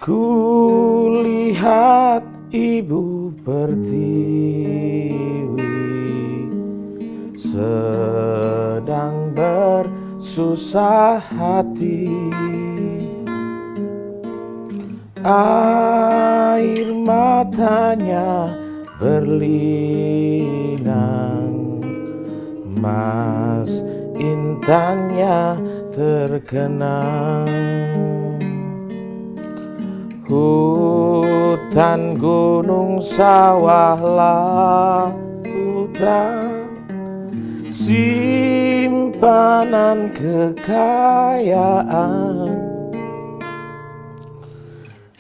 Kulihat ibu pertiwi sedang bersusah hati. Air matanya berlinang, mas intannya terkenang. Hutan, gunung, sawah, lautan, simpanan kekayaan.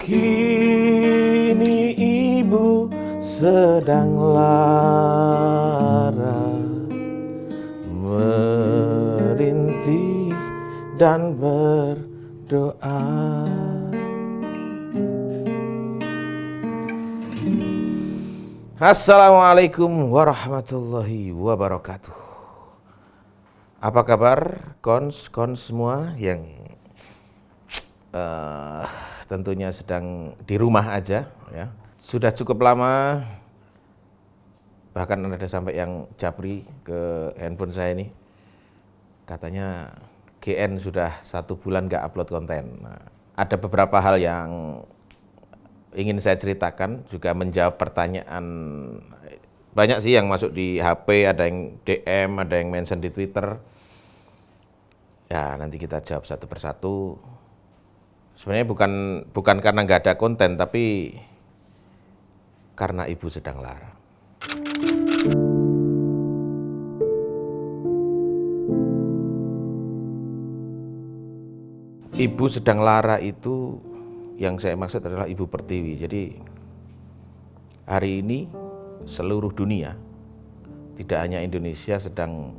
Kini ibu sedang lara, merintih dan berdoa. Assalamualaikum warahmatullahi wabarakatuh. Apa kabar kons semua yang tentunya sedang di rumah aja ya. Sudah cukup lama, bahkan ada sampai yang japri ke handphone saya ini. Katanya GN sudah 1 bulan gak upload konten. Nah, ada beberapa hal yang ingin saya ceritakan, juga menjawab pertanyaan banyak sih yang masuk di HP, ada yang DM, ada yang mention di Twitter. Ya nanti kita jawab satu persatu. Sebenarnya bukan karena nggak ada konten, tapi karena ibu sedang lara. Ibu sedang lara itu yang saya maksud adalah Ibu Pertiwi. Jadi hari ini seluruh dunia, tidak hanya Indonesia, sedang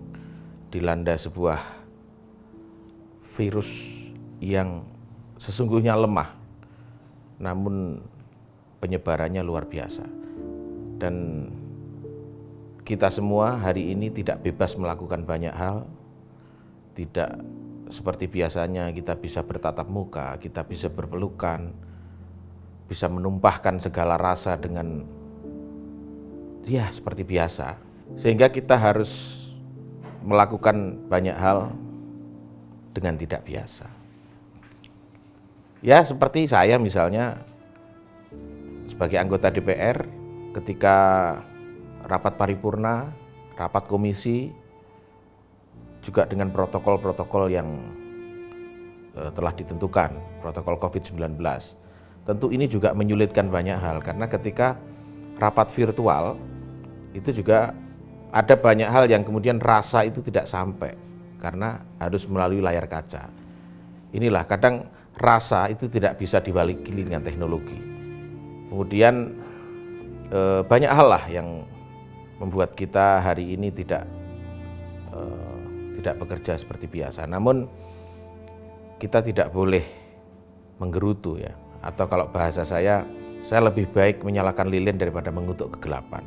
dilanda sebuah virus yang sesungguhnya lemah, namun penyebarannya luar biasa. Dan kita semua hari ini tidak bebas melakukan banyak hal, tidak seperti biasanya kita bisa bertatap muka, kita bisa berpelukan, bisa menumpahkan segala rasa dengan ya seperti biasa. Sehingga kita harus melakukan banyak hal dengan tidak biasa. Ya seperti saya misalnya sebagai anggota DPR, ketika rapat paripurna, rapat komisi, juga dengan protokol-protokol yang telah ditentukan, protokol COVID-19. Tentu ini juga menyulitkan banyak hal, karena ketika rapat virtual, itu juga ada banyak hal yang kemudian rasa itu tidak sampai, karena harus melalui layar kaca. Inilah kadang rasa itu tidak bisa diwakili dengan teknologi. Kemudian banyak hal lah yang membuat kita hari ini tidak bekerja seperti biasa. Namun kita tidak boleh menggerutu ya. Atau kalau bahasa saya lebih baik menyalakan lilin daripada mengutuk kegelapan.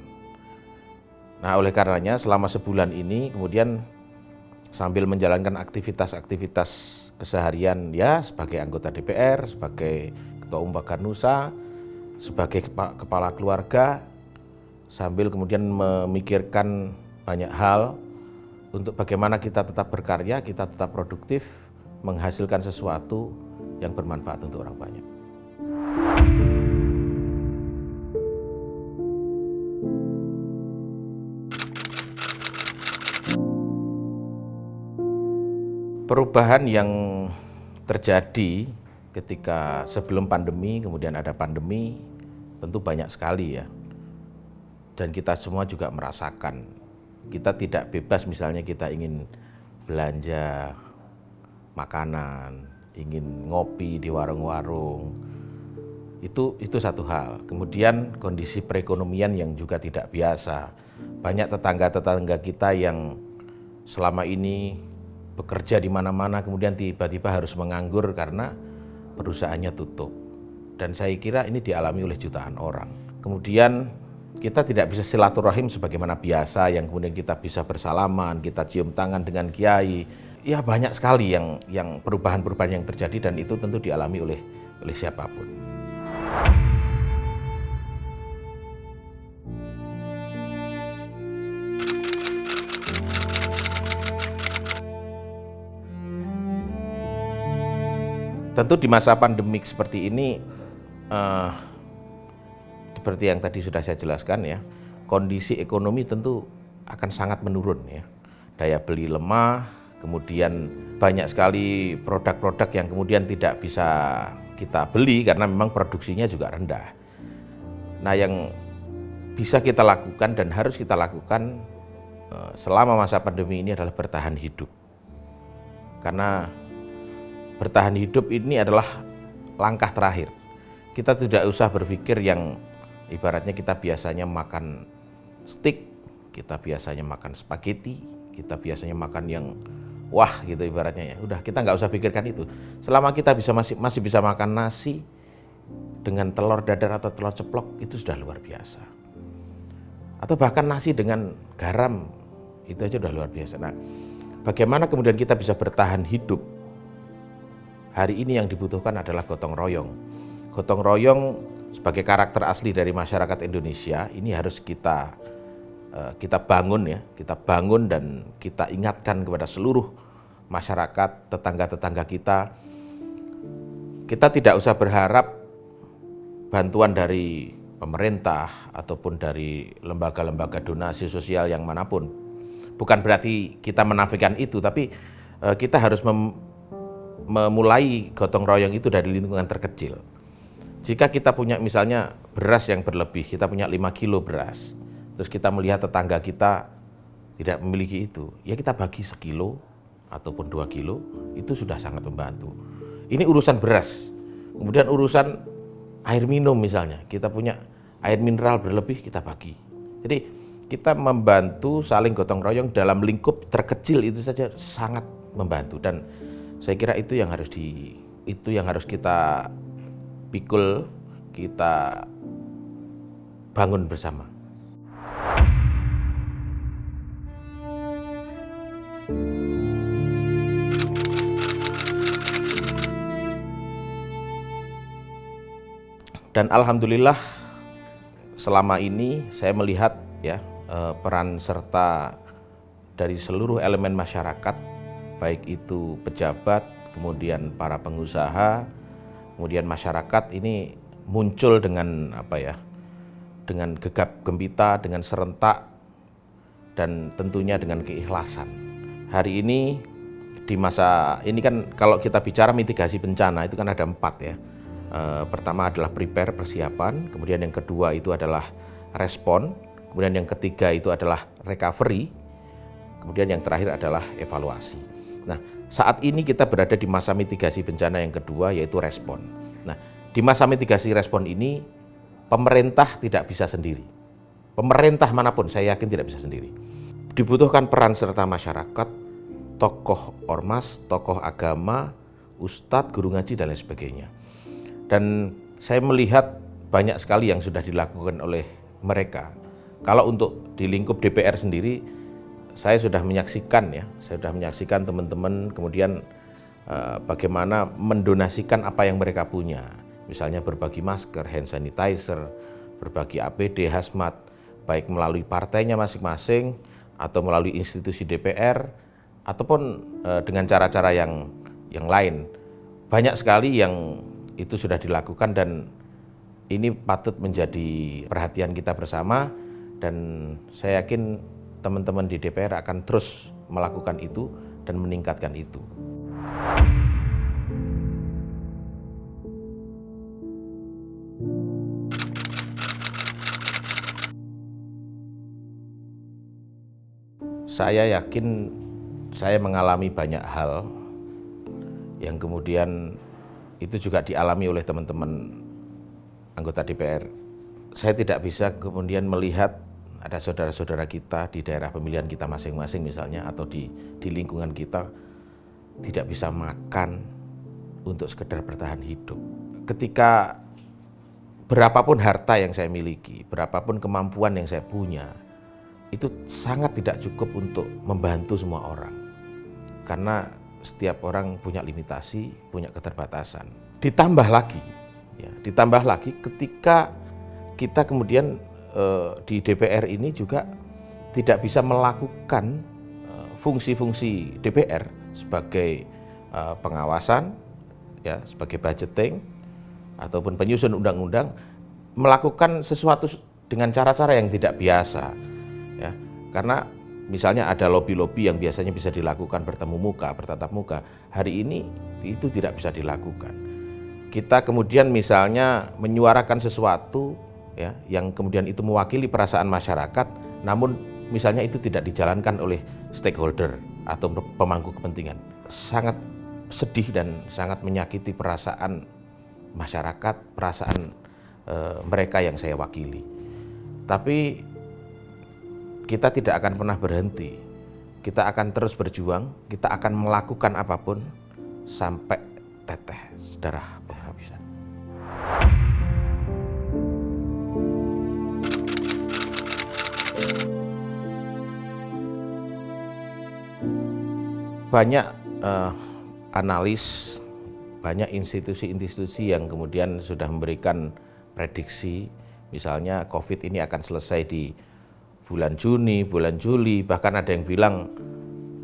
Nah oleh karenanya selama sebulan ini kemudian sambil menjalankan aktivitas-aktivitas keseharian ya sebagai anggota DPR, sebagai Ketua Umum Baganusa, sebagai kepala keluarga, sambil kemudian memikirkan banyak hal untuk bagaimana kita tetap berkarya, kita tetap produktif, menghasilkan sesuatu yang bermanfaat untuk orang banyak. Perubahan yang terjadi ketika sebelum pandemi, kemudian ada pandemi, tentu banyak sekali ya. Dan kita semua juga merasakan. Kita tidak bebas misalnya kita ingin belanja makanan, ingin ngopi di warung-warung. Itu satu hal. Kemudian kondisi perekonomian yang juga tidak biasa. Banyak tetangga-tetangga kita yang selama ini bekerja di mana-mana kemudian tiba-tiba harus menganggur karena perusahaannya tutup. Dan saya kira ini dialami oleh jutaan orang. Kemudian kita tidak bisa silaturahim sebagaimana biasa, yang kemudian kita bisa bersalaman, kita cium tangan dengan kiai. Ya banyak sekali yang perubahan-perubahan yang terjadi, dan itu tentu dialami oleh siapapun. Tentu di masa pandemik seperti ini, eh, seperti yang tadi sudah saya jelaskan ya, kondisi ekonomi tentu akan sangat menurun ya. Daya beli lemah, kemudian banyak sekali produk-produk yang kemudian tidak bisa kita beli karena memang produksinya juga rendah. Nah, yang bisa kita lakukan dan harus kita lakukan selama masa pandemi ini adalah bertahan hidup. Karena bertahan hidup ini adalah langkah terakhir. Kita tidak usah berpikir yang ibaratnya kita biasanya makan steak, kita biasanya makan spaghetti, kita biasanya makan yang wah gitu ibaratnya ya. Udah, kita nggak usah pikirkan itu. Selama kita masih bisa makan nasi dengan telur dadar atau telur ceplok, itu sudah luar biasa. Atau bahkan nasi dengan garam, itu aja udah luar biasa. Nah, bagaimana kemudian kita bisa bertahan hidup? Hari ini yang dibutuhkan adalah gotong royong. Gotong royong sebagai karakter asli dari masyarakat Indonesia ini harus kita bangun ya, kita bangun dan kita ingatkan kepada seluruh masyarakat, tetangga-tetangga kita. Kita tidak usah berharap bantuan dari pemerintah ataupun dari lembaga-lembaga donasi sosial yang manapun. Bukan berarti kita menafikan itu, tapi kita harus memulai gotong royong itu dari lingkungan terkecil. Jika kita punya misalnya beras yang berlebih, kita punya 5 kilo beras, terus kita melihat tetangga kita tidak memiliki itu, ya kita bagi 1 kilo ataupun 2 kilo, itu sudah sangat membantu. Ini urusan beras. Kemudian urusan air minum misalnya, kita punya air mineral berlebih, kita bagi. Jadi kita membantu saling gotong royong dalam lingkup terkecil itu saja sangat membantu, dan saya kira itu yang harus kita pikul, kita bangun bersama. Dan alhamdulillah selama ini saya melihat ya peran serta dari seluruh elemen masyarakat, baik itu pejabat, kemudian para pengusaha, kemudian masyarakat ini muncul dengan dengan gegap gempita, dengan serentak, dan tentunya dengan keikhlasan. Hari ini di masa ini kan kalau kita bicara mitigasi bencana itu kan ada 4 ya. Pertama adalah prepare, persiapan, kemudian yang kedua itu adalah respon, kemudian yang ketiga itu adalah recovery, kemudian yang terakhir adalah evaluasi. Nah, saat ini kita berada di masa mitigasi bencana yang kedua, yaitu respon. Nah, di masa mitigasi respon ini, pemerintah tidak bisa sendiri. Pemerintah manapun saya yakin tidak bisa sendiri. Dibutuhkan peran serta masyarakat, tokoh ormas, tokoh agama, ustadz, guru ngaji, dan lain sebagainya. Dan saya melihat banyak sekali yang sudah dilakukan oleh mereka. Kalau untuk di lingkup DPR sendiri, saya sudah menyaksikan teman-teman kemudian bagaimana mendonasikan apa yang mereka punya. Misalnya berbagi masker, hand sanitizer, berbagi APD, hazmat, baik melalui partainya masing-masing atau melalui institusi DPR ataupun dengan cara-cara yang lain. Banyak sekali yang itu sudah dilakukan dan ini patut menjadi perhatian kita bersama, dan saya yakin teman-teman di DPR akan terus melakukan itu dan meningkatkan itu. Saya yakin saya mengalami banyak hal yang kemudian itu juga dialami oleh teman-teman anggota DPR. Saya tidak bisa kemudian melihat ada saudara-saudara kita di daerah pemilihan kita masing-masing misalnya, atau di lingkungan kita tidak bisa makan untuk sekedar bertahan hidup. Ketika berapapun harta yang saya miliki, berapapun kemampuan yang saya punya, itu sangat tidak cukup untuk membantu semua orang. Karena setiap orang punya limitasi, punya keterbatasan. Ditambah lagi, Ya, ditambah lagi ketika kita kemudian di DPR ini juga tidak bisa melakukan fungsi-fungsi DPR sebagai pengawasan, ya, sebagai budgeting ataupun penyusun undang-undang, melakukan sesuatu dengan cara-cara yang tidak biasa, ya. Karena misalnya ada lobby-lobby yang biasanya bisa dilakukan bertemu muka, bertatap muka, hari ini itu tidak bisa dilakukan. Kita kemudian misalnya menyuarakan sesuatu, ya, yang kemudian itu mewakili perasaan masyarakat, namun misalnya itu tidak dijalankan oleh stakeholder atau pemangku kepentingan. Sangat sedih dan sangat menyakiti perasaan masyarakat, perasaan mereka yang saya wakili. Tapi kita tidak akan pernah berhenti. Kita akan terus berjuang, kita akan melakukan apapun sampai tetes darah penghabisan. Banyak analis, banyak institusi-institusi yang kemudian sudah memberikan prediksi, misalnya COVID ini akan selesai di bulan Juni, bulan Juli, bahkan ada yang bilang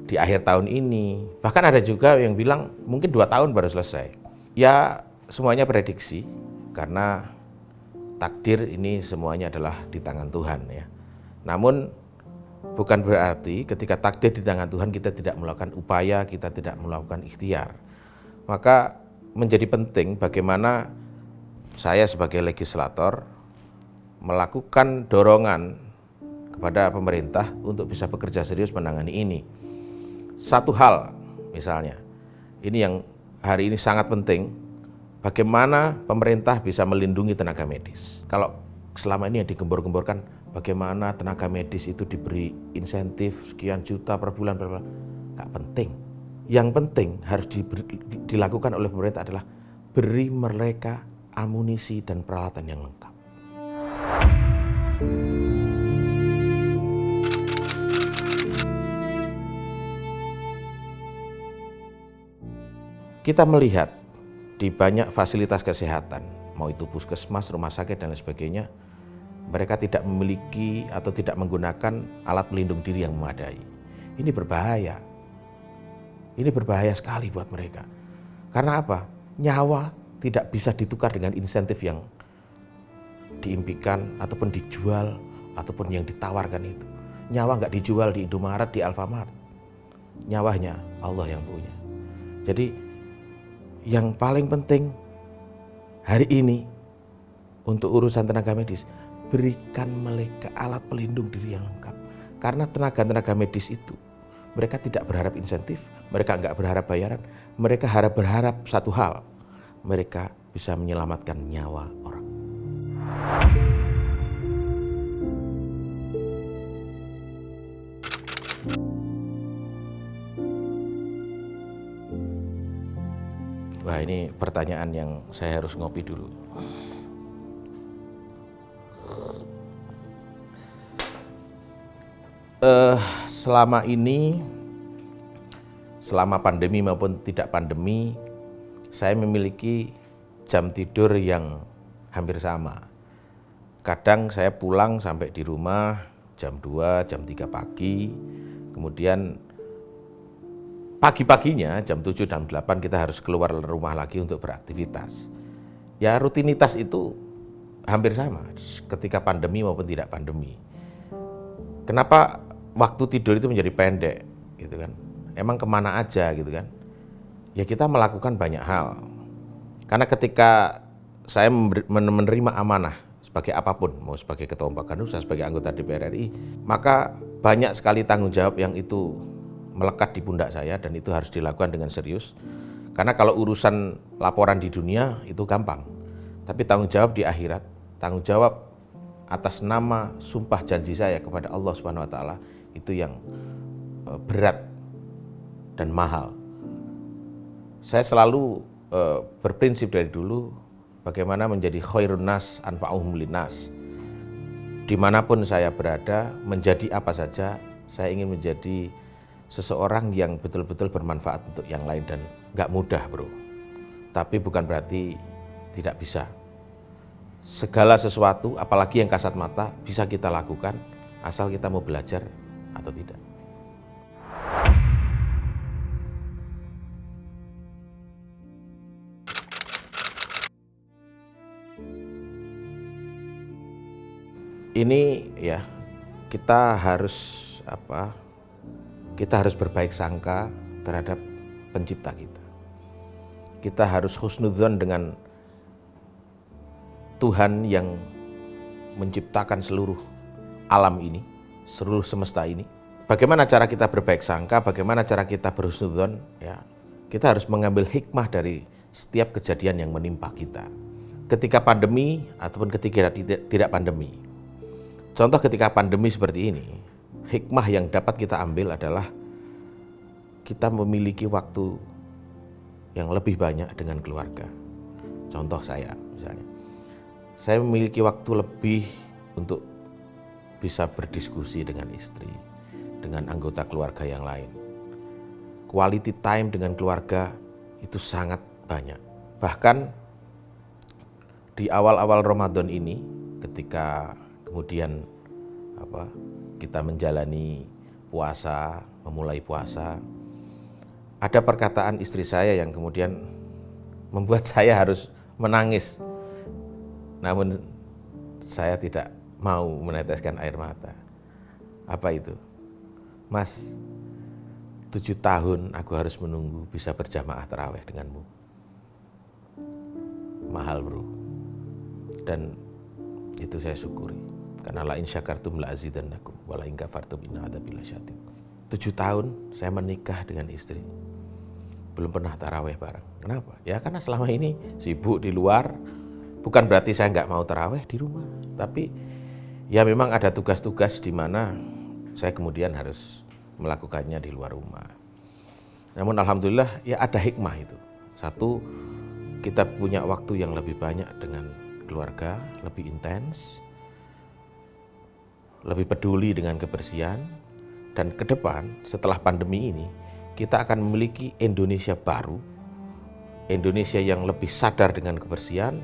di akhir tahun ini, bahkan ada juga yang bilang mungkin 2 tahun baru selesai. Ya, semuanya prediksi, karena takdir ini semuanya adalah di tangan Tuhan, ya. Namun bukan berarti ketika takdir di tangan Tuhan kita tidak melakukan upaya, kita tidak melakukan ikhtiar. Maka menjadi penting bagaimana saya sebagai legislator melakukan dorongan kepada pemerintah untuk bisa bekerja serius menangani ini. Satu hal misalnya, ini yang hari ini sangat penting, bagaimana pemerintah bisa melindungi tenaga medis. Kalau selama ini yang digembor-gemborkan, bagaimana tenaga medis itu diberi insentif sekian juta per bulan, nggak penting. Yang penting harus dilakukan oleh pemerintah adalah beri mereka amunisi dan peralatan yang lengkap. Kita melihat di banyak fasilitas kesehatan, mau itu puskesmas, rumah sakit, dan lain sebagainya, mereka tidak memiliki atau tidak menggunakan alat pelindung diri yang memadai. Ini berbahaya. Ini berbahaya sekali buat mereka. Karena apa? Nyawa tidak bisa ditukar dengan insentif yang diimpikan ataupun dijual ataupun yang ditawarkan itu. Nyawa nggak dijual di Indomaret, di Alfamart. Nyawanya Allah yang punya. Jadi yang paling penting hari ini untuk urusan tenaga medis, berikan mereka alat pelindung diri yang lengkap. Karena tenaga medis itu, mereka tidak berharap insentif, mereka nggak berharap bayaran, mereka berharap satu hal, mereka bisa menyelamatkan nyawa orang. Wah, ini pertanyaan yang saya harus ngopi dulu. Selama ini, selama pandemi maupun tidak pandemi, saya memiliki jam tidur yang hampir sama. Kadang saya pulang sampai di rumah jam 2, jam 3 pagi, kemudian pagi-paginya jam 7, jam 8 kita harus keluar rumah lagi untuk beraktivitas. Ya, rutinitas itu hampir sama ketika pandemi maupun tidak pandemi. Kenapa waktu tidur itu menjadi pendek gitu kan? Emang kemana aja gitu kan? Ya kita melakukan banyak hal. Karena ketika saya menerima amanah sebagai apapun, mau sebagai Ketua Umum Partai Nusa, sebagai anggota DPR RI, maka banyak sekali tanggung jawab yang itu melekat di pundak saya dan itu harus dilakukan dengan serius. Karena kalau urusan laporan di dunia itu gampang, tapi tanggung jawab di akhirat, tanggung jawab atas nama sumpah janji saya kepada Allah Subhanahu wa taala itu yang berat dan mahal. Saya selalu berprinsip dari dulu bagaimana menjadi khairun nas anfa'uhum linnas. Dimanapun saya berada, menjadi apa saja, saya ingin menjadi seseorang yang betul-betul bermanfaat untuk yang lain dan gak mudah bro. Tapi bukan berarti tidak bisa. segala sesuatu, apalagi yang kasat mata, bisa kita lakukan asal kita mau belajar atau tidak. Ini ya, kita harus kita harus berbaik sangka terhadap pencipta kita. Kita harus husnudzon dengan Tuhan yang menciptakan seluruh alam ini, seluruh semesta ini. Bagaimana cara kita berbaik sangka, bagaimana cara kita berhusnudzon, ya, kita harus mengambil hikmah dari setiap kejadian yang menimpa kita. Ketika pandemi ataupun ketika tidak pandemi. Contoh ketika pandemi seperti ini, hikmah yang dapat kita ambil adalah kita memiliki waktu yang lebih banyak dengan keluarga. Contoh saya misalnya, saya memiliki waktu lebih untuk bisa berdiskusi dengan istri, dengan anggota keluarga yang lain. Quality time dengan keluarga itu sangat banyak. Bahkan di awal-awal Ramadan ini, ketika kemudian kita menjalani puasa, memulai puasa, ada perkataan istri saya yang kemudian membuat saya harus menangis. Namun saya tidak mau meneteskan air mata. Apa itu? Mas, 7 tahun aku harus menunggu bisa berjamaah tarawih denganmu. Mahal bro. Dan itu saya syukuri. Karena la in syakartum la azidannakum wa la in kafartum inna adzabi lasyadid. 7 tahun saya menikah dengan istri. Belum pernah tarawih bareng. Kenapa? Ya karena selama ini sibuk di luar. Bukan berarti saya nggak mau tarawih di rumah. Tapi ya memang ada tugas-tugas di mana saya kemudian harus melakukannya di luar rumah. Namun alhamdulillah ya ada hikmah itu. Satu, kita punya waktu yang lebih banyak dengan keluarga, lebih intens, lebih peduli dengan kebersihan, dan ke depan setelah pandemi ini kita akan memiliki Indonesia baru, Indonesia yang lebih sadar dengan kebersihan,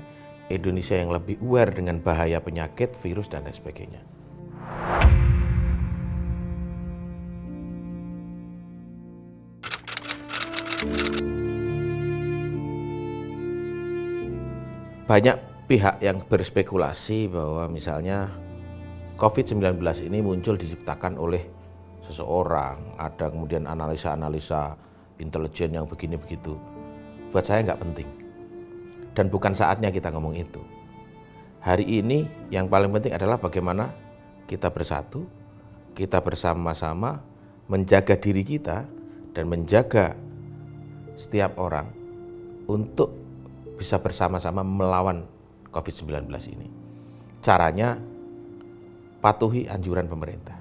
Indonesia yang lebih aware dengan bahaya penyakit, virus, dan lain sebagainya. Banyak pihak yang berspekulasi bahwa misalnya COVID-19 ini muncul diciptakan oleh seseorang, ada kemudian analisa-analisa intelijen yang begini begitu. Buat saya nggak penting. Dan bukan saatnya kita ngomong itu. Hari ini yang paling penting adalah bagaimana kita bersatu, kita bersama-sama menjaga diri kita dan menjaga setiap orang untuk bisa bersama-sama melawan COVID-19 ini. Caranya patuhi anjuran pemerintah.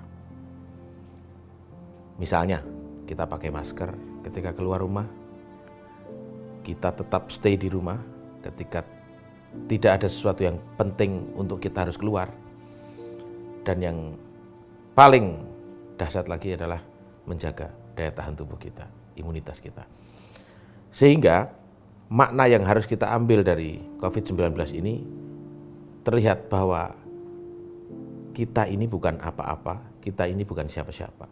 Misalnya, kita pakai masker ketika keluar rumah, kita tetap stay di rumah ketika tidak ada sesuatu yang penting untuk kita harus keluar. Dan yang paling dahsyat lagi adalah menjaga daya tahan tubuh kita, imunitas kita. Sehingga makna yang harus kita ambil dari COVID-19 ini terlihat bahwa kita ini bukan apa-apa, kita ini bukan siapa-siapa.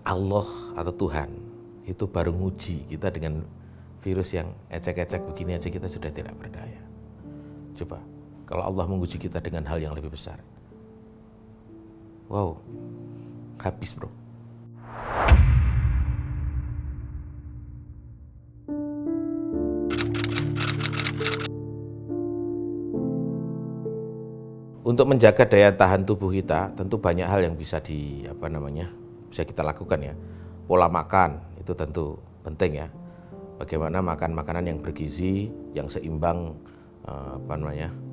Allah atau Tuhan itu baru nguji kita dengan virus yang ecek-ecek begini aja kita sudah tidak berdaya. Coba, kalau Allah menguji kita dengan hal yang lebih besar. Wow, habis bro. Untuk menjaga daya tahan tubuh kita, tentu banyak hal yang bisa bisa kita lakukan ya. Pola makan itu tentu penting ya. Bagaimana makan makanan yang bergizi, yang seimbang,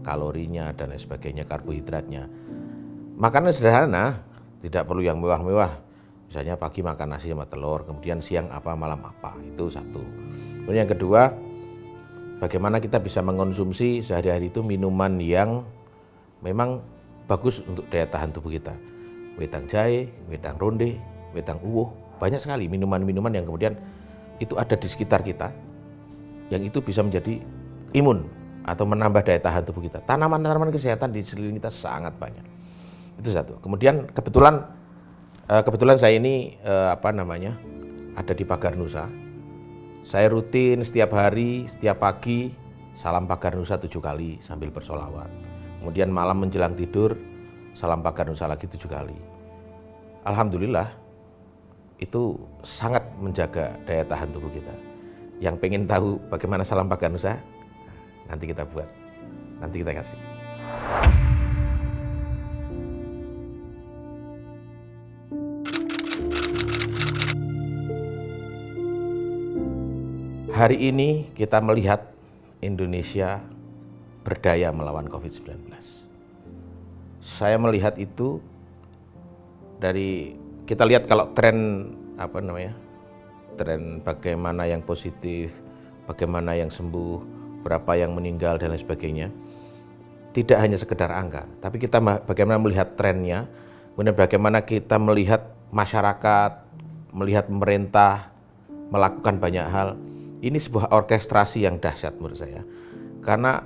kalorinya dan lain sebagainya, karbohidratnya. Makanan sederhana, tidak perlu yang mewah-mewah. Misalnya pagi makan nasi sama telur, kemudian siang apa, malam apa, itu satu. Kemudian yang kedua, bagaimana kita bisa mengonsumsi sehari-hari itu minuman yang memang bagus untuk daya tahan tubuh kita. Wedang jahe, wedang ronde, wedang uwuh, banyak sekali minuman-minuman yang kemudian itu ada di sekitar kita, yang itu bisa menjadi imun atau menambah daya tahan tubuh kita. Tanaman-tanaman kesehatan di sekeliling kita sangat banyak. Itu satu. Kemudian kebetulan saya ini ada di Pagar Nusa. Saya rutin setiap hari, setiap pagi salam Pagar Nusa 7 kali sambil bersolawat. Kemudian malam menjelang tidur salam Pagar Nusa lagi 7 kali. Alhamdulillah itu sangat menjaga daya tahan tubuh kita. Yang pengen tahu bagaimana salam Pagar Nusa, nanti kita buat, nanti kita kasih. Hari ini kita melihat Indonesia berdaya melawan COVID-19. Saya melihat itu dari, kita lihat kalau tren tren bagaimana yang positif, bagaimana yang sembuh, berapa yang meninggal dan lain sebagainya. Tidak hanya sekedar angka, tapi kita bagaimana melihat trennya, kemudian bagaimana kita melihat masyarakat, melihat pemerintah melakukan banyak hal. Ini sebuah orkestrasi yang dahsyat menurut saya. Karena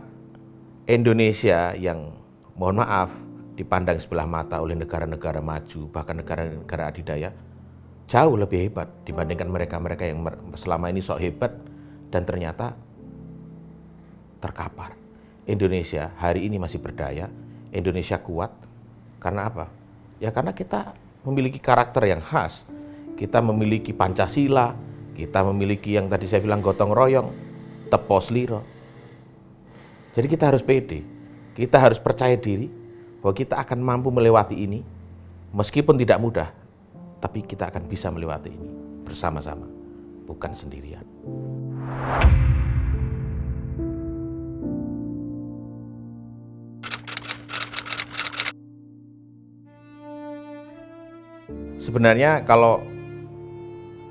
Indonesia yang mohon maaf dipandang sebelah mata oleh negara-negara maju, bahkan negara-negara adidaya, jauh lebih hebat dibandingkan mereka-mereka yang selama ini sok hebat dan ternyata terkapar. Indonesia hari ini masih berdaya, Indonesia kuat. Karena apa? Ya karena kita memiliki karakter yang khas. Kita memiliki Pancasila, kita memiliki yang tadi saya bilang gotong royong, tepos liro. Jadi kita harus pede, kita harus percaya diri bahwa kita akan mampu melewati ini, meskipun tidak mudah, tapi kita akan bisa melewati ini bersama-sama, bukan sendirian. Sebenarnya kalau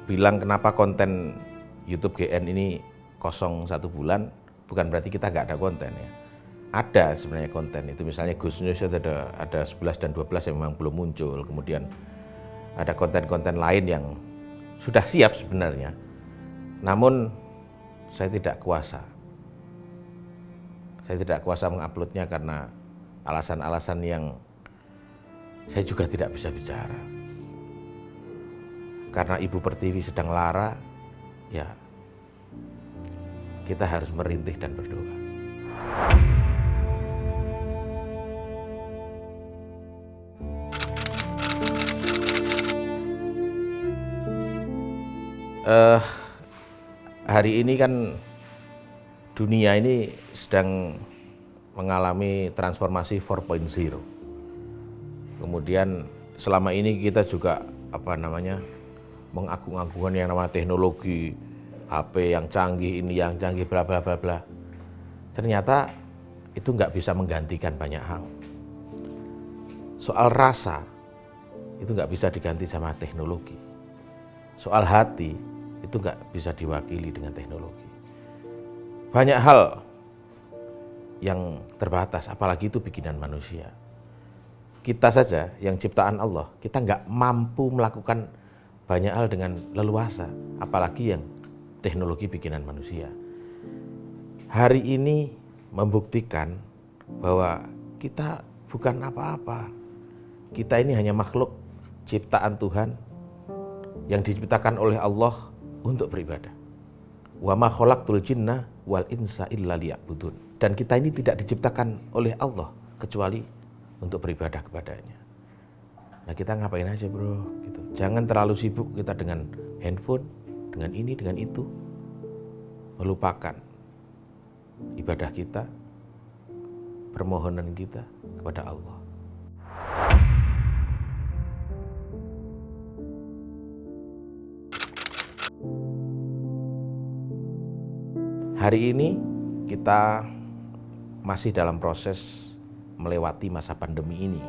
bilang kenapa konten YouTube GN ini kosong 1 bulan, bukan berarti kita nggak ada konten ya. Ada sebenarnya konten itu, misalnya Gus News ada 11 dan 12 yang memang belum muncul. Kemudian ada konten-konten lain yang sudah siap sebenarnya. Namun saya tidak kuasa. Saya tidak kuasa menguploadnya karena alasan-alasan yang saya juga tidak bisa bicara. Karena Ibu Pertiwi sedang lara, ya kita harus merintih dan berdoa. Hari ini kan dunia ini sedang mengalami transformasi 4.0. Kemudian selama ini kita juga mengagung-agungkan yang namanya teknologi, HP yang canggih, ini yang canggih, bla bla bla bla. Ternyata itu nggak bisa menggantikan banyak hal. Soal rasa itu nggak bisa diganti sama teknologi. Soal hati itu nggak bisa diwakili dengan teknologi. Banyak hal yang terbatas, apalagi itu bikinan manusia. Kita saja yang ciptaan Allah, kita nggak mampu melakukan banyak hal dengan leluasa, apalagi yang teknologi bikinan manusia. Hari ini membuktikan bahwa kita bukan apa-apa. Kita ini hanya makhluk ciptaan Tuhan yang diciptakan oleh Allah untuk beribadah. Wa ma khalaqtul jinna wal insa illa liya'budun. Dan kita ini tidak diciptakan oleh Allah kecuali untuk beribadah kepadanya. Nah kita ngapain aja bro, gitu. Jangan terlalu sibuk kita dengan handphone, dengan ini, dengan itu. Melupakan ibadah kita, permohonan kita kepada Allah. Hari ini kita masih dalam proses melewati masa pandemi ini.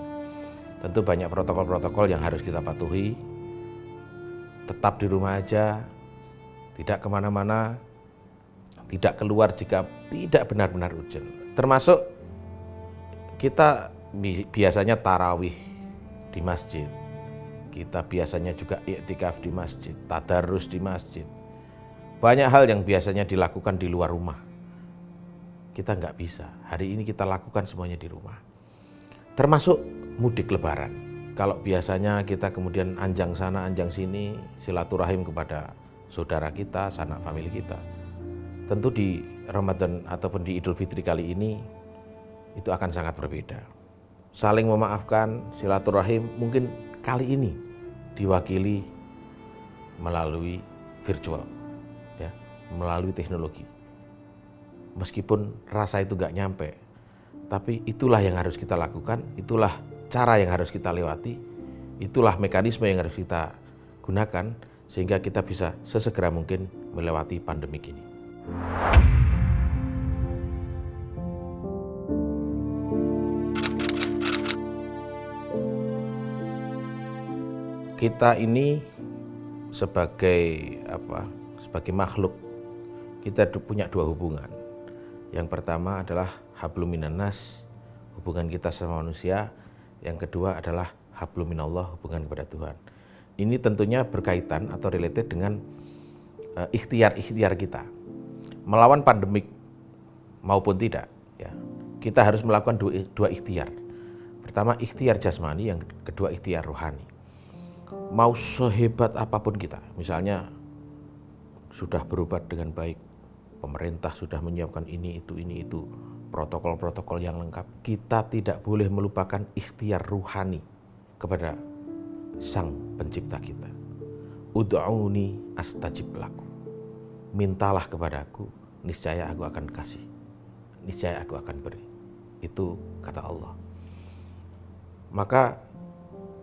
Tentu banyak protokol-protokol yang harus kita patuhi. Tetap di rumah aja, tidak kemana-mana, tidak keluar jika tidak benar-benar urgent. Termasuk kita biasanya tarawih di masjid. Kita biasanya juga iktikaf di masjid, tadarus di masjid. Banyak hal yang biasanya dilakukan di luar rumah. kita nggak bisa. Hari ini kita lakukan semuanya di rumah. Termasuk mudik lebaran. Kalau biasanya kita kemudian anjang sana, anjang sini, silaturahim kepada saudara kita, sanak famili kita. Tentu di Ramadan ataupun di Idul Fitri kali ini, itu akan sangat berbeda. Saling memaafkan, silaturahim mungkin kali ini diwakili melalui virtual, ya, melalui teknologi. Meskipun rasa itu nggak nyampe, tapi itulah yang harus kita lakukan, itulah cara yang harus kita lewati, itulah mekanisme yang harus kita gunakan sehingga kita bisa sesegera mungkin melewati pandemi ini. Kita ini sebagai makhluk, kita punya dua hubungan. Yang pertama adalah hablum minan nas, hubungan kita sama manusia. Yang kedua adalah hablum minallah, hubungan kepada Tuhan. Ini tentunya berkaitan atau related dengan ikhtiar-ikhtiar kita. Melawan pandemik maupun tidak, ya, kita harus melakukan dua ikhtiar. Pertama ikhtiar jasmani, yang kedua ikhtiar rohani. Mau sehebat apapun kita, misalnya sudah berobat dengan baik, pemerintah sudah menyiapkan ini itu, protokol-protokol yang lengkap, kita tidak boleh melupakan ikhtiar ruhani kepada Sang Pencipta kita. Ud'uni astajib lakum. Mintalah kepadaku, niscaya aku akan kasih, niscaya aku akan beri. Itu kata Allah. Maka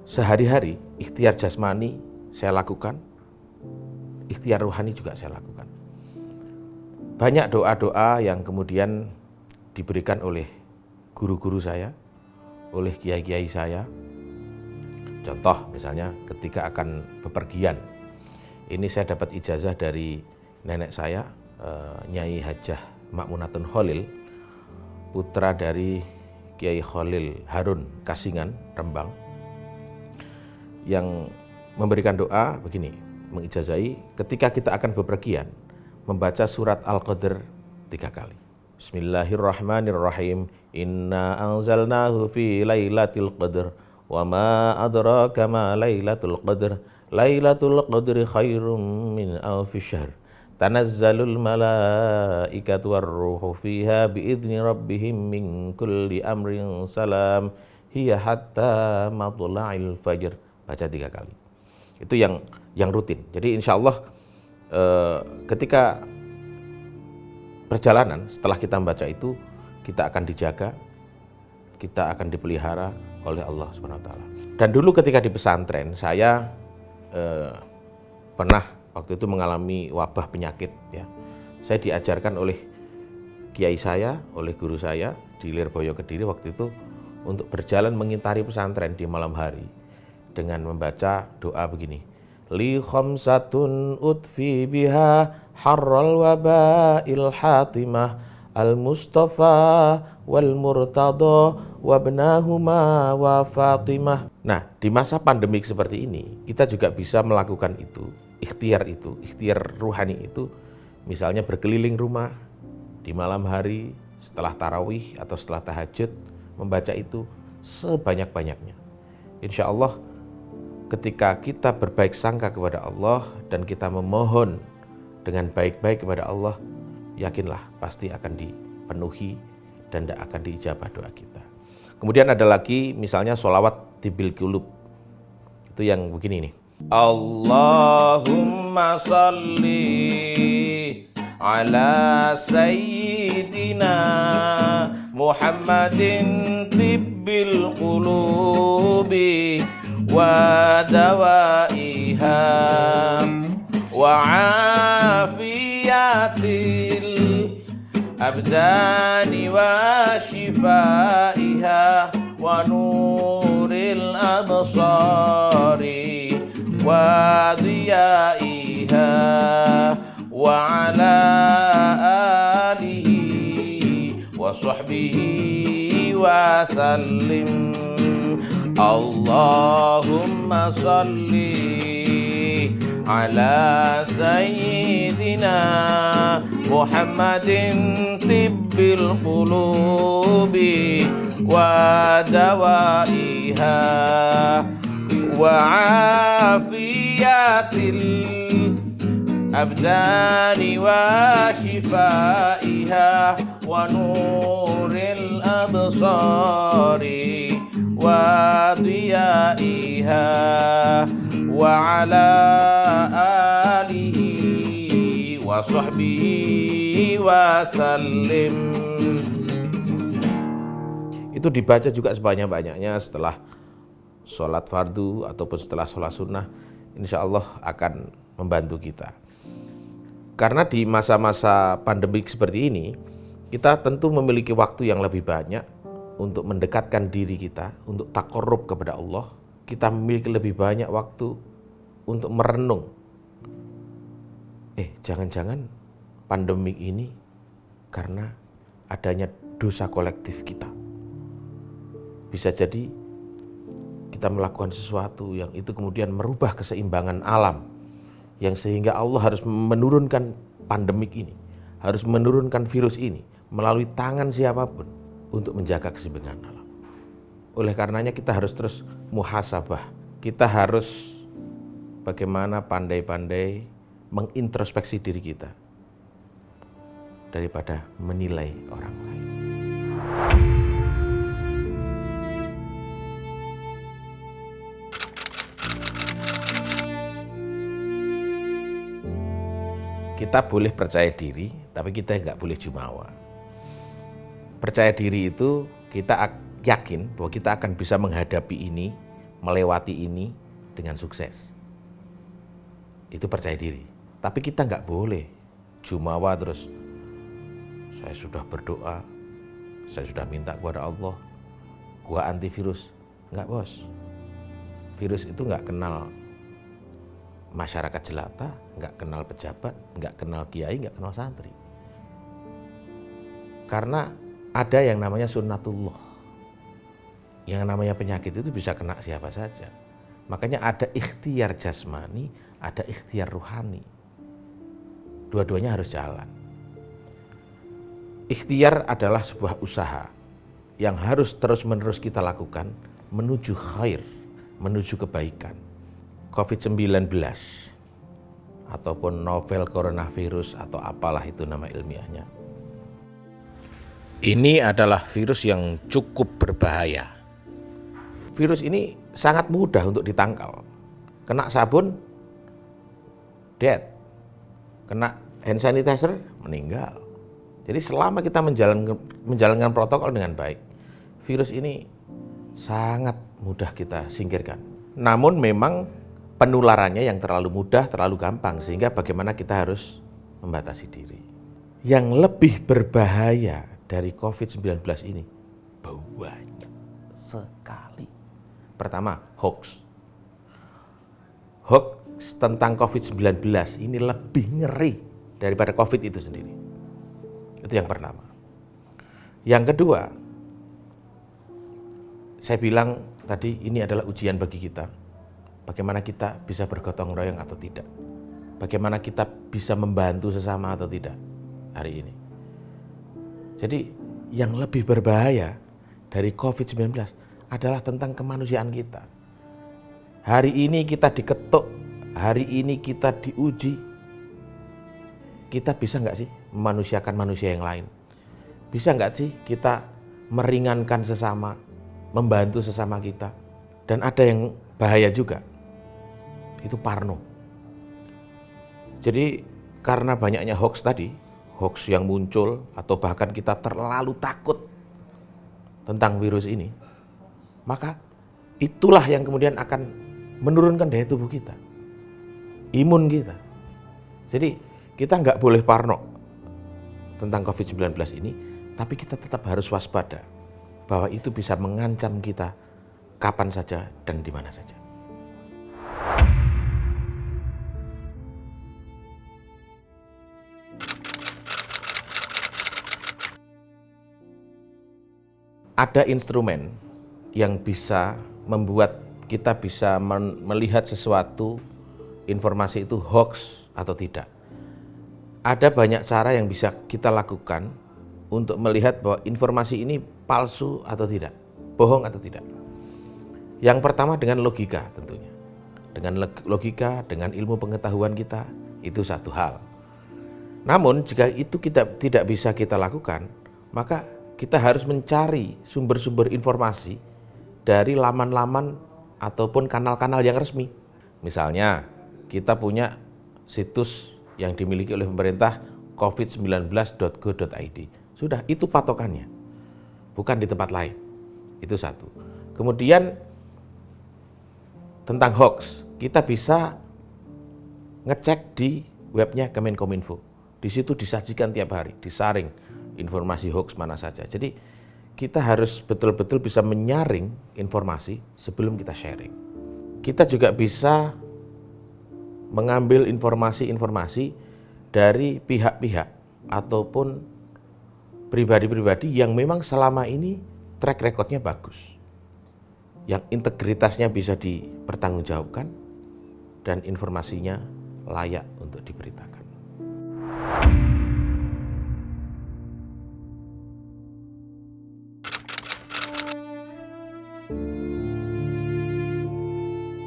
sehari-hari ikhtiar jasmani saya lakukan, ikhtiar rohani juga saya lakukan. Banyak doa-doa yang kemudian diberikan oleh guru-guru saya, oleh kiai-kiai saya. Contoh misalnya ketika akan bepergian, ini saya dapat ijazah dari nenek saya, Nyai Hajah Makmunatun Khalil, putra dari Kiai Khalil Harun Kasingan, Rembang, yang memberikan doa begini, mengijazahi ketika kita akan bepergian, membaca surat Al-Qadr 3 kali. Bismillahirrahmanirrahim. Inna anzalnahu fi lailatul qadr wa ma adraka ma lailatul qadr. Lailatul qadri khairum min alfi syahr. Tanazzalul malaikatu warruhu fiha biidzni rabbihim min kulli amrin salam. Hiya hatta matla'il fajr. Baca 3 kali. Itu yang rutin. Jadi insya Allah ketika perjalanan setelah kita membaca itu, kita akan dijaga, kita akan dipelihara oleh Allah SWT. Dan dulu ketika di pesantren, saya pernah waktu itu mengalami wabah penyakit. Ya. Saya diajarkan oleh kiai saya, oleh guru saya di Lirboyo Kediri waktu itu untuk berjalan mengitari pesantren di malam hari dengan membaca doa begini. Li khamsatun utfi biha harral wabail hatimah al-mustafa wal murtada wabnahuma wa fatimah. Nah, di masa pandemik seperti ini, kita juga bisa melakukan itu, ikhtiar ruhani itu, misalnya berkeliling rumah di malam hari setelah tarawih atau setelah tahajud, membaca itu sebanyak-banyaknya. Insya Allah ketika kita berbaik sangka kepada Allah dan kita memohon dengan baik-baik kepada Allah, yakinlah pasti akan dipenuhi dan tidak akan diijabah doa kita. Kemudian ada lagi misalnya sholawat tibil qulub. Itu yang begini nih. Allahumma salli ala sayyidina Muhammadin tibbil qulubi wa dawaiha wa afiyatil abdani wa shifaiha wa nuril absari wa diyaiha wa ala alihi wa sahbihi wa sallim. Allahumma salli على سيدنا محمد طب القلوب ودوائها وعافية الأبدان وشفائها ونور الأبصار وضيائها وعلى آله وصحبه وسلم. Itu dibaca juga sebanyak-banyaknya setelah sholat fardu ataupun setelah sholat sunnah, insya Allah akan membantu kita. Karena di masa-masa pandemik seperti ini, kita tentu memiliki waktu yang lebih banyak untuk mendekatkan diri kita, untuk takarrub kepada Allah. Kita memiliki lebih banyak waktu untuk merenung. Jangan-jangan pandemik ini karena adanya dosa kolektif kita. Bisa jadi kita melakukan sesuatu yang itu kemudian merubah keseimbangan alam, yang sehingga Allah harus menurunkan pandemik ini, harus menurunkan virus ini melalui tangan siapapun untuk menjaga keseimbangan alam. Oleh karenanya kita harus terus muhasabah. Kita harus bagaimana pandai-pandai mengintrospeksi diri kita daripada menilai orang lain. Kita boleh percaya diri, tapi kita nggak boleh jumawa. Percaya diri itu kita yakin bahwa kita akan bisa menghadapi ini, melewati ini dengan sukses. Itu percaya diri. Tapi kita nggak boleh jumawa terus. Saya sudah berdoa, saya sudah minta kepada Allah, gua antivirus. Nggak, bos. Virus itu nggak kenal masyarakat jelata, nggak kenal pejabat, nggak kenal kiai, nggak kenal santri. Karena ada yang namanya sunnatullah. Yang namanya penyakit itu bisa kena siapa saja. Makanya ada ikhtiar jasmani, ada ikhtiar ruhani. Dua-duanya harus jalan. Ikhtiar adalah sebuah usaha yang harus terus-menerus kita lakukan menuju khair, menuju kebaikan. COVID-19 ataupun novel coronavirus atau apalah itu nama ilmiahnya. Ini adalah virus yang cukup berbahaya. Virus ini sangat mudah untuk ditangkal. Kena sabun, dead. Kena hand sanitizer, meninggal. Jadi selama kita menjalankan protokol dengan baik, virus ini sangat mudah kita singkirkan. Namun memang penularannya yang terlalu mudah, terlalu gampang, sehingga bagaimana kita harus membatasi diri. Yang lebih berbahaya dari COVID-19 ini banyak sekali. Pertama, hoax. Hoax tentang COVID-19 ini lebih ngeri daripada COVID itu sendiri. Itu yang pertama. Yang kedua, saya bilang tadi ini adalah ujian bagi kita. Bagaimana kita bisa bergotong royong atau tidak? Bagaimana kita bisa membantu sesama atau tidak hari ini? Jadi yang lebih berbahaya dari COVID-19 adalah tentang kemanusiaan kita. Hari ini kita diketuk, hari ini kita diuji. Kita bisa nggak sih memanusiakan manusia yang lain? Bisa nggak sih kita meringankan sesama, membantu sesama kita? Dan ada yang bahaya juga. Itu parno. Jadi karena banyaknya hoax tadi, hoax yang muncul atau bahkan kita terlalu takut tentang virus ini, maka itulah yang kemudian akan menurunkan daya tubuh kita, imun kita. Jadi kita nggak boleh parno tentang COVID-19 ini, tapi kita tetap harus waspada bahwa itu bisa mengancam kita kapan saja dan di mana saja. Ada instrumen yang bisa membuat kita bisa melihat sesuatu informasi itu hoax atau tidak. Ada banyak cara yang bisa kita lakukan untuk melihat bahwa informasi ini palsu atau tidak, bohong atau tidak. Yang pertama dengan logika tentunya. Dengan logika, dengan ilmu pengetahuan kita, itu satu hal. Namun jika itu tidak bisa kita lakukan, maka kita harus mencari sumber-sumber informasi dari laman-laman ataupun kanal-kanal yang resmi. Misalnya kita punya situs yang dimiliki oleh pemerintah covid19.go.id. Sudah, itu patokannya. Bukan di tempat lain. Itu satu. Kemudian tentang hoax, kita bisa ngecek di webnya Kemenkominfo. Di situ disajikan tiap hari, disaring informasi hoax mana saja. Jadi kita harus betul-betul bisa menyaring informasi sebelum kita sharing. Kita juga bisa mengambil informasi-informasi dari pihak-pihak ataupun pribadi-pribadi yang memang selama ini track recordnya bagus, yang integritasnya bisa dipertanggungjawabkan dan informasinya layak untuk diberitakan.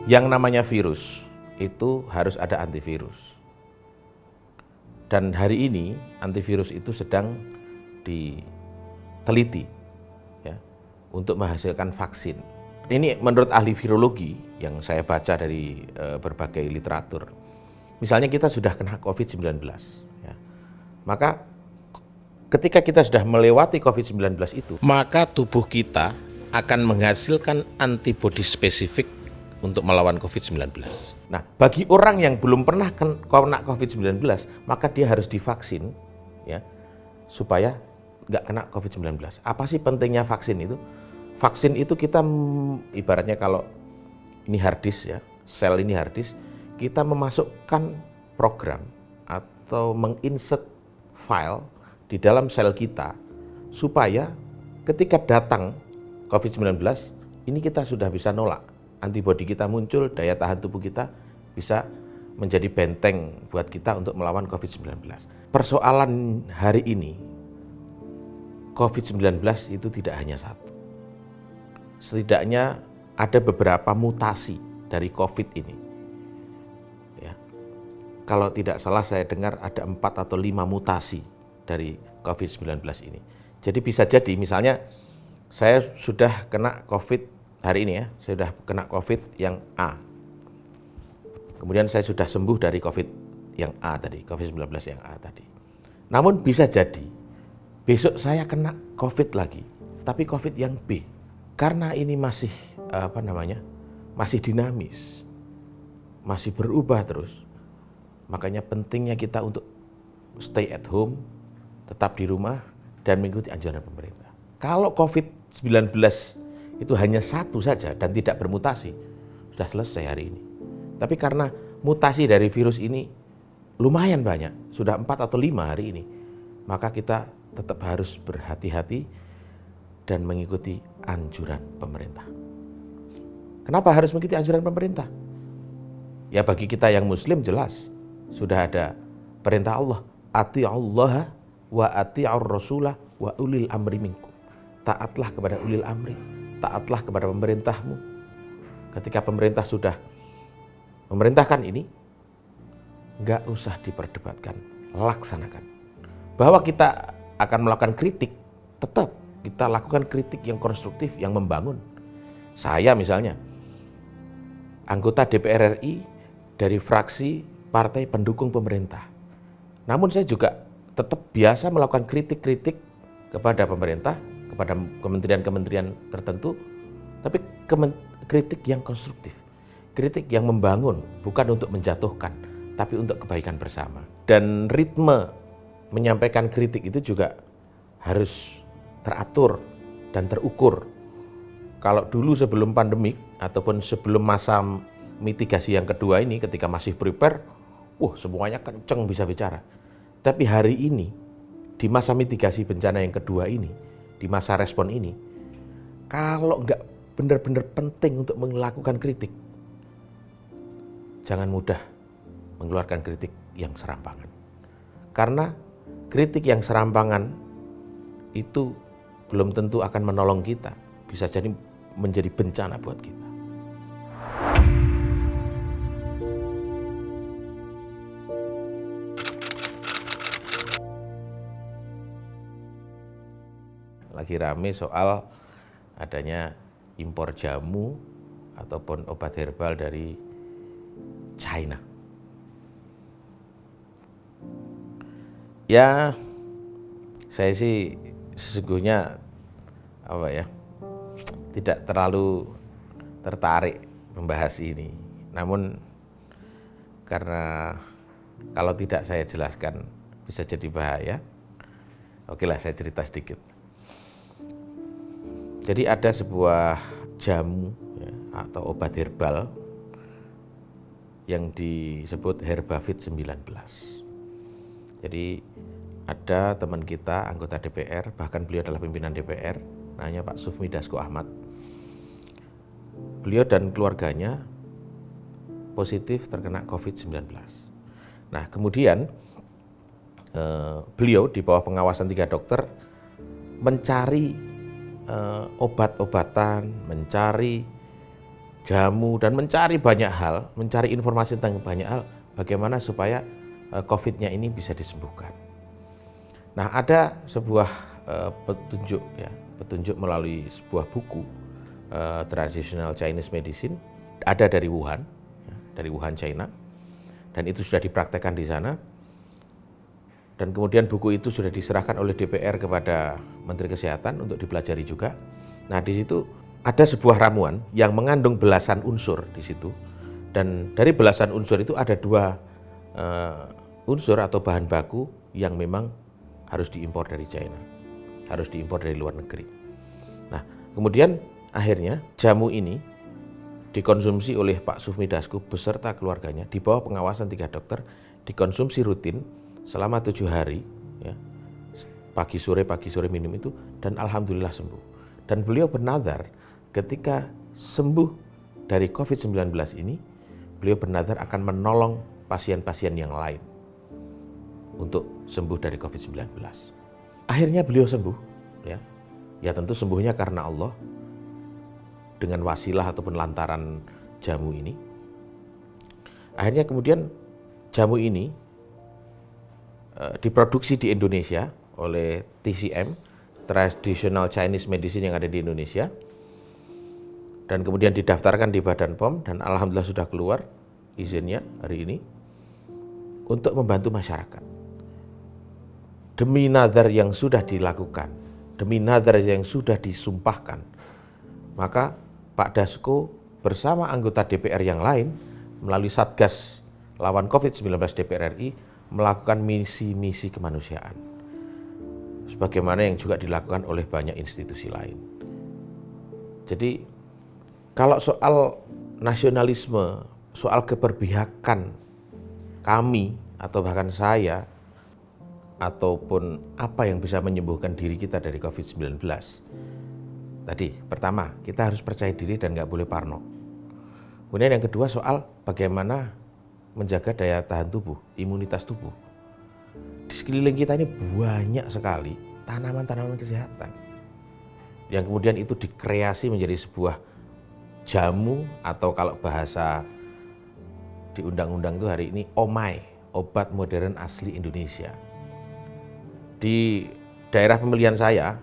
Yang namanya virus itu harus ada antivirus. Dan hari ini antivirus itu sedang diteliti ya, untuk menghasilkan vaksin. Ini menurut ahli virologi yang saya baca dari berbagai literatur. Misalnya kita sudah kena COVID-19, ya, maka ketika kita sudah melewati COVID-19 itu, maka tubuh kita akan menghasilkan antibodi spesifik untuk melawan COVID-19. Nah, bagi orang yang belum pernah kena COVID-19, maka dia harus divaksin, ya, supaya nggak kena COVID-19. Apa sih pentingnya vaksin itu? Vaksin itu kita ibaratnya kalau ini hard disk ya, sel ini hard disk, kita memasukkan program atau menginsert file di dalam sel kita supaya ketika datang COVID-19 ini kita sudah bisa nolak. Antibodi kita muncul, daya tahan tubuh kita bisa menjadi benteng buat kita untuk melawan COVID-19. Persoalan hari ini, COVID-19 itu tidak hanya satu. Setidaknya ada beberapa mutasi dari COVID ini. Ya. Kalau tidak salah saya dengar ada 4 atau 5 mutasi dari COVID-19 ini. Jadi bisa jadi misalnya saya sudah kena COVID hari ini ya, saya sudah kena COVID yang A. Kemudian saya sudah sembuh dari COVID yang A tadi, COVID-19 yang A tadi. Namun bisa jadi besok saya kena COVID lagi, tapi COVID yang B. Karena ini masih masih dinamis, masih berubah terus. Makanya pentingnya kita untuk stay at home, tetap di rumah dan mengikuti anjuran pemerintah. Kalau COVID-19 itu hanya satu saja dan tidak bermutasi, sudah selesai hari ini. Tapi karena mutasi dari virus ini lumayan banyak, sudah 4 atau 5 hari ini, maka kita tetap harus berhati-hati dan mengikuti anjuran pemerintah. Kenapa harus mengikuti anjuran pemerintah? Ya bagi kita yang muslim jelas, sudah ada perintah Allah, ati'ullaha wa ati'ur rasulah wa ulil amri minkum. Taatlah kepada ulil amri, taatlah kepada pemerintahmu. Ketika pemerintah sudah memerintahkan ini, nggak usah diperdebatkan, laksanakan. Bahwa kita akan melakukan kritik, tetap kita lakukan kritik yang konstruktif, yang membangun. Saya misalnya, anggota DPR RI dari fraksi partai pendukung pemerintah. Namun saya juga tetap biasa melakukan kritik-kritik kepada pemerintah, kepada kementerian-kementerian tertentu, tapi kritik yang konstruktif, kritik yang membangun, bukan untuk menjatuhkan, tapi untuk kebaikan bersama. Dan ritme menyampaikan kritik itu juga harus teratur dan terukur. Kalau dulu sebelum pandemik ataupun sebelum masa mitigasi yang kedua ini, ketika masih prepare, semuanya kenceng bisa bicara. Tapi hari ini, di masa mitigasi bencana yang kedua ini, di masa respon ini, kalau nggak benar-benar penting untuk melakukan kritik, jangan mudah mengeluarkan kritik yang serampangan. Karena kritik yang serampangan itu belum tentu akan menolong kita, bisa jadi menjadi bencana buat kita. Lagi rame soal adanya impor jamu ataupun obat herbal dari China. Ya, saya sih sesungguhnya tidak terlalu tertarik membahas ini. Namun karena kalau tidak saya jelaskan bisa jadi bahaya, okelah saya cerita sedikit. Jadi ada sebuah jamu atau obat herbal yang disebut Herbavit 19. Jadi ada teman kita, anggota DPR, bahkan beliau adalah pimpinan DPR, namanya Pak Sufmi Dasko Ahmad. Beliau dan keluarganya positif terkena COVID-19. Nah, kemudian beliau di bawah pengawasan 3 dokter mencari obat-obatan, mencari jamu, dan mencari banyak hal, mencari informasi tentang banyak hal, bagaimana supaya COVID-nya ini bisa disembuhkan. Nah, ada sebuah petunjuk melalui sebuah buku Traditional Chinese Medicine, ada dari Wuhan, China, dan itu sudah dipraktekkan di sana. Dan kemudian buku itu sudah diserahkan oleh DPR kepada Menteri Kesehatan untuk dipelajari juga. Nah, di situ ada sebuah ramuan yang mengandung belasan unsur di situ. Dan dari belasan unsur itu ada 2 unsur atau bahan baku yang memang harus diimpor dari China, harus diimpor dari luar negeri. Nah, kemudian akhirnya jamu ini dikonsumsi oleh Pak Sufmi Dasko beserta keluarganya di bawah pengawasan 3 dokter, dikonsumsi rutin selama 7 hari, ya, pagi sore minum itu, dan alhamdulillah sembuh. Dan beliau bernadar ketika sembuh dari COVID-19 ini, beliau bernadar akan menolong pasien-pasien yang lain untuk sembuh dari COVID-19. Akhirnya beliau sembuh, ya tentu sembuhnya karena Allah, dengan wasilah ataupun lantaran jamu ini. Akhirnya kemudian jamu ini diproduksi di Indonesia oleh TCM, Traditional Chinese Medicine yang ada di Indonesia, dan kemudian didaftarkan di Badan POM, dan alhamdulillah sudah keluar izinnya hari ini untuk membantu masyarakat. Demi nazar yang sudah dilakukan, demi nazar yang sudah disumpahkan, maka Pak Dasko bersama anggota DPR yang lain melalui Satgas lawan COVID-19 DPR RI melakukan misi-misi kemanusiaan, sebagaimana yang juga dilakukan oleh banyak institusi lain. Jadi kalau soal nasionalisme, soal keberpihakan kami atau bahkan saya, ataupun apa yang bisa menyembuhkan diri kita dari COVID-19, tadi pertama kita harus percaya diri dan nggak boleh parno. Kemudian yang kedua soal bagaimana menjaga daya tahan tubuh, imunitas tubuh. Di sekeliling kita ini banyak sekali tanaman-tanaman kesehatan yang kemudian itu dikreasi menjadi sebuah jamu, atau kalau bahasa di undang-undang itu hari ini OMAI, obat modern asli Indonesia. Di daerah pemilihan saya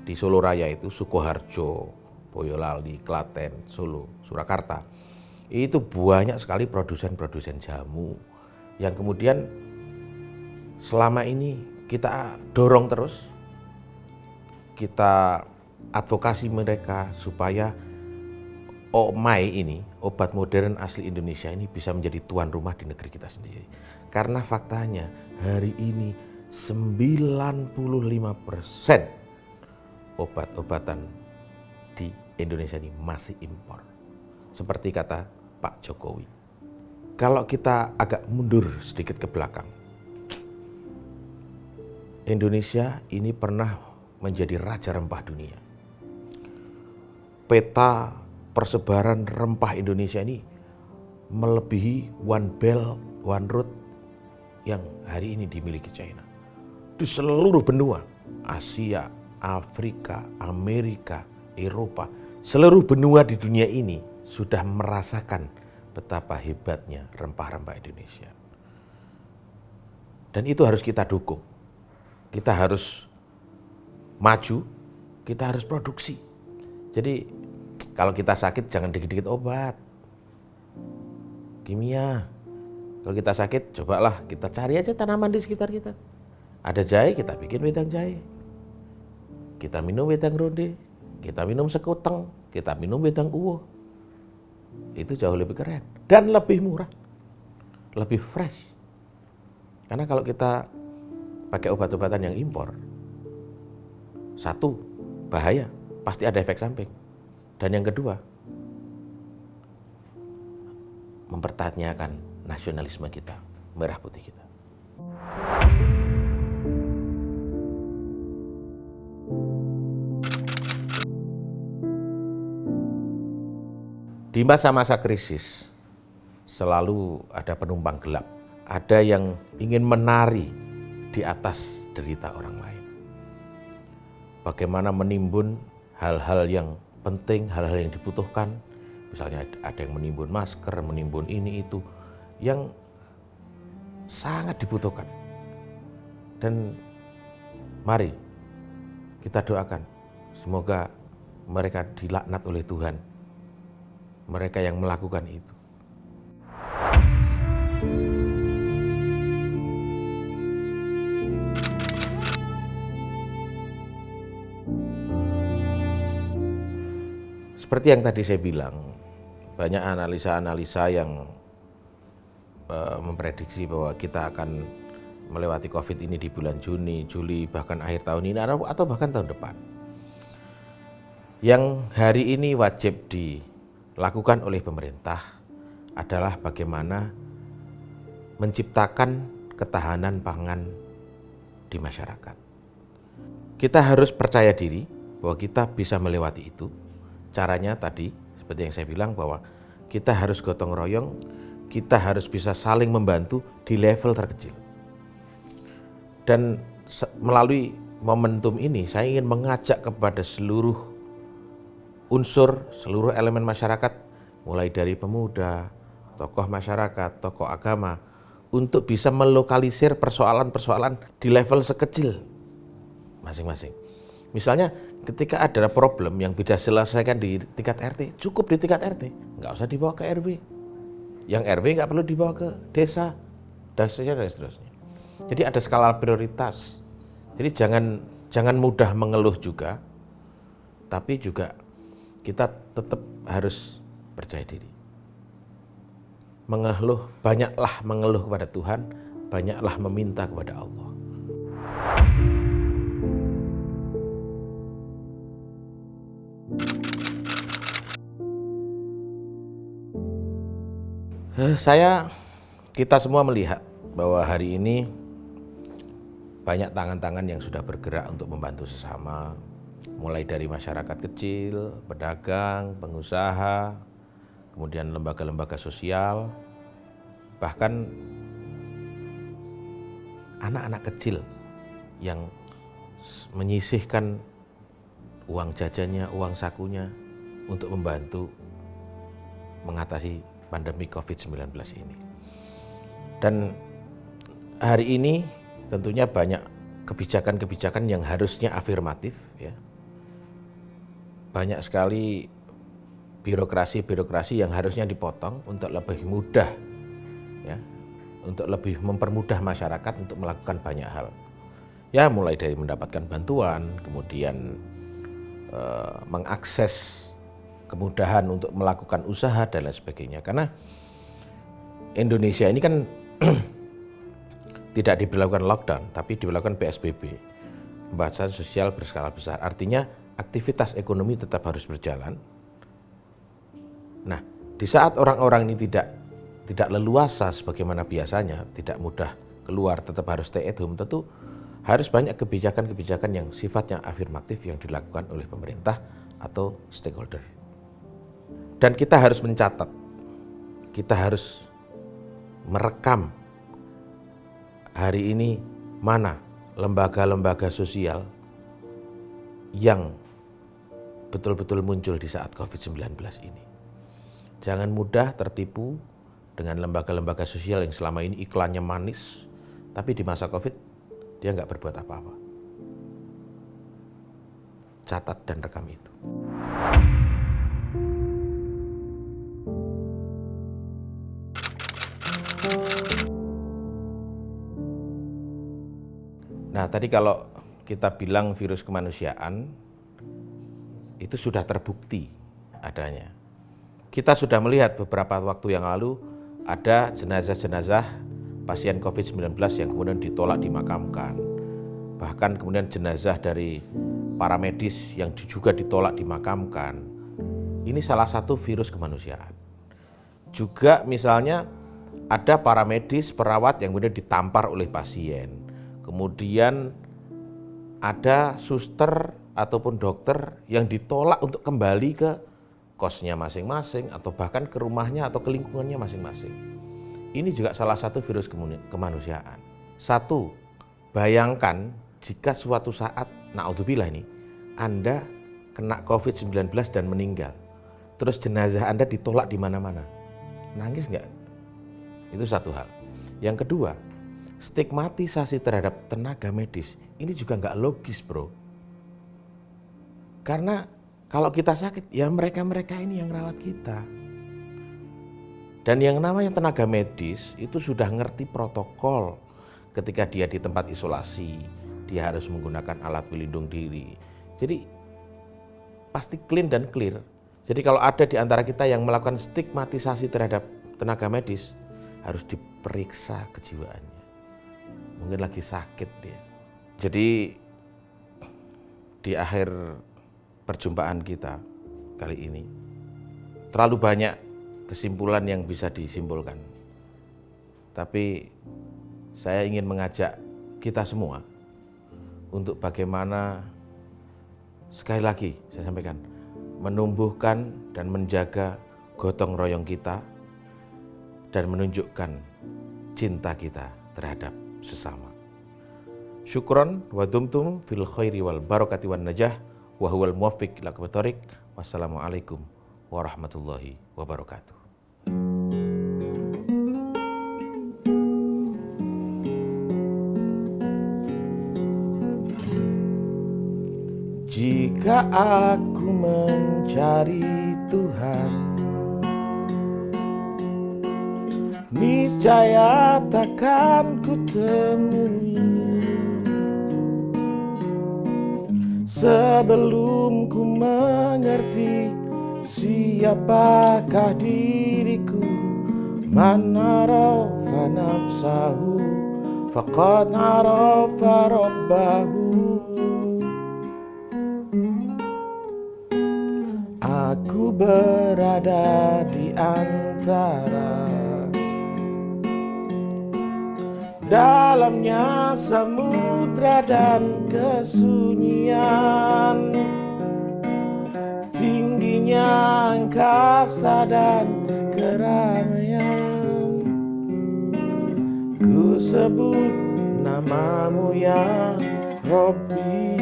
di Solo Raya itu, Sukoharjo, Boyolali, Klaten, Solo, Surakarta, itu banyak sekali produsen-produsen jamu yang kemudian selama ini kita dorong terus, kita advokasi mereka supaya OMAI ini, obat modern asli Indonesia ini, bisa menjadi tuan rumah di negeri kita sendiri. Karena faktanya hari ini 95% obat-obatan di Indonesia ini masih impor. Seperti kata Pak Jokowi. Kalau kita agak mundur sedikit ke belakang, Indonesia ini pernah menjadi raja rempah dunia. Peta persebaran rempah Indonesia ini melebihi One Belt, One Road yang hari ini dimiliki China. Di seluruh benua, Asia, Afrika, Amerika, Eropa, seluruh benua di dunia ini sudah merasakan betapa hebatnya rempah-rempah Indonesia. Dan itu harus kita dukung. Kita harus maju, kita harus produksi. Jadi kalau kita sakit jangan dikit-dikit obat kimia. Kalau kita sakit, cobalah kita cari aja tanaman di sekitar kita. Ada jahe, kita bikin wedang jahe. Kita minum wedang ronde, kita minum sekuteng, kita minum wedang uwo. Itu jauh lebih keren dan lebih murah, lebih fresh. Karena kalau kita pakai obat-obatan yang impor, satu, bahaya, pasti ada efek samping. Dan yang kedua, mempertanyakan nasionalisme kita, merah putih kita. Di masa-masa krisis, selalu ada penumpang gelap. Ada yang ingin menari di atas derita orang lain. Bagaimana menimbun hal-hal yang penting, hal-hal yang dibutuhkan. Misalnya ada yang menimbun masker, menimbun ini itu, yang sangat dibutuhkan. Dan mari kita doakan, semoga mereka dilaknat oleh Tuhan, mereka yang melakukan itu. Seperti yang tadi saya bilang, banyak analisa-analisa yang memprediksi bahwa kita akan melewati COVID ini di bulan Juni, Juli, bahkan akhir tahun ini atau bahkan tahun depan. Yang hari ini wajib dilakukan oleh pemerintah adalah bagaimana menciptakan ketahanan pangan di masyarakat. Kita harus percaya diri bahwa kita bisa melewati itu. Caranya tadi, seperti yang saya bilang, bahwa kita harus gotong royong, kita harus bisa saling membantu di level terkecil. Dan melalui momentum ini, saya ingin mengajak kepada seluruh unsur, seluruh elemen masyarakat, mulai dari pemuda, tokoh masyarakat, tokoh agama, untuk bisa melokalisir persoalan-persoalan di level sekecil masing-masing. Misalnya ketika ada problem yang bisa diselesaikan di tingkat RT, cukup di tingkat RT, nggak usah dibawa ke RW. Yang RW nggak perlu dibawa ke desa, dan seterusnya. Jadi ada skala prioritas. Jadi jangan mudah mengeluh juga, tapi juga kita tetap harus percaya diri. Banyaklah mengeluh kepada Tuhan, banyaklah meminta kepada Allah. Kita semua melihat bahwa hari ini banyak tangan-tangan yang sudah bergerak untuk membantu sesama, mulai dari masyarakat kecil, pedagang, pengusaha, kemudian lembaga-lembaga sosial, bahkan anak-anak kecil yang menyisihkan uang jajannya, uang sakunya untuk membantu mengatasi pandemi COVID-19 ini. Dan hari ini tentunya banyak kebijakan-kebijakan yang harusnya afirmatif, ya. Banyak sekali birokrasi-birokrasi yang harusnya dipotong untuk lebih mudah, ya, untuk lebih mempermudah masyarakat untuk melakukan banyak hal. Ya, mulai dari mendapatkan bantuan, kemudian mengakses kemudahan untuk melakukan usaha dan lain sebagainya. Karena Indonesia ini kan tidak diberlakukan lockdown, tapi diberlakukan PSBB, pembatasan sosial berskala besar. Artinya aktivitas ekonomi tetap harus berjalan. Nah, di saat orang-orang ini tidak leluasa sebagaimana biasanya, tidak mudah keluar, tetap harus stay at home, tentu harus banyak kebijakan-kebijakan yang sifatnya afirmatif yang dilakukan oleh pemerintah atau stakeholder. Dan kita harus mencatat, kita harus merekam hari ini mana lembaga-lembaga sosial yang betul-betul muncul di saat COVID-19 ini. Jangan mudah tertipu dengan lembaga-lembaga sosial yang selama ini iklannya manis, tapi di masa COVID dia nggak berbuat apa-apa. Catat dan rekam itu. Nah, tadi kalau kita bilang virus kemanusiaan, itu sudah terbukti adanya. Kita sudah melihat beberapa waktu yang lalu ada jenazah-jenazah pasien COVID-19 yang kemudian ditolak dimakamkan. Bahkan kemudian jenazah dari para medis yang juga ditolak dimakamkan. Ini salah satu virus kemanusiaan. Juga misalnya ada para medis, perawat yang kemudian ditampar oleh pasien. Kemudian ada suster ataupun dokter yang ditolak untuk kembali ke kosnya masing-masing atau bahkan ke rumahnya atau ke lingkungannya masing-masing. Ini juga salah satu virus kemanusiaan. Satu, bayangkan jika suatu saat, na'udzubillah ini, Anda kena COVID-19 dan meninggal. Terus jenazah Anda ditolak di mana-mana. Nangis nggak? Itu satu hal. Yang kedua, stigmatisasi terhadap tenaga medis ini juga nggak logis, bro. Karena kalau kita sakit, ya mereka-mereka ini yang rawat kita. Dan yang namanya tenaga medis itu sudah ngerti protokol ketika dia di tempat isolasi, dia harus menggunakan alat pelindung diri. Jadi pasti clean dan clear. Jadi kalau ada di antara kita yang melakukan stigmatisasi terhadap tenaga medis, harus diperiksa kejiwaannya. Mungkin lagi sakit dia. Jadi di akhir perjumpaan kita kali ini, terlalu banyak kesimpulan yang bisa disimpulkan. Tapi saya ingin mengajak kita semua untuk bagaimana, sekali lagi saya sampaikan, menumbuhkan dan menjaga gotong royong kita dan menunjukkan cinta kita terhadap sesama. Syukron wa dumtum fil khairi wal barakati wan najah wa huwal muwaffiq ila aqwamit thoriq. Wassalamualaikum warahmatullahi wabarakatuh. Jika aku mencari Tuhan, niscaya takkan ku temui. Sebelum ku mengerti siapakah diriku, man arafa nafsahu faqad arafa rabbahu. Aku berada di antara dalamnya samudra dan kesunyian, tingginya angkasa dan keramaian. Ku sebut namamu ya Rabbi.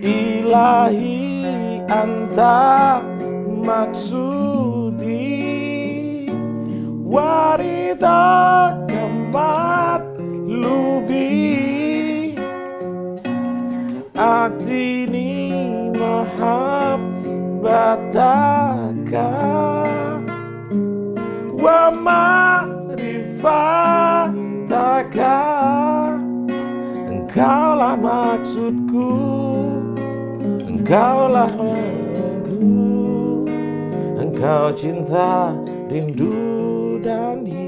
Ilahi anta maksudi, waridaka matlubi, atini mahabbataka wa ma'rifataka. Engkaulah maksudku, engkaulah aku, engkau cinta, rindu dan hidup.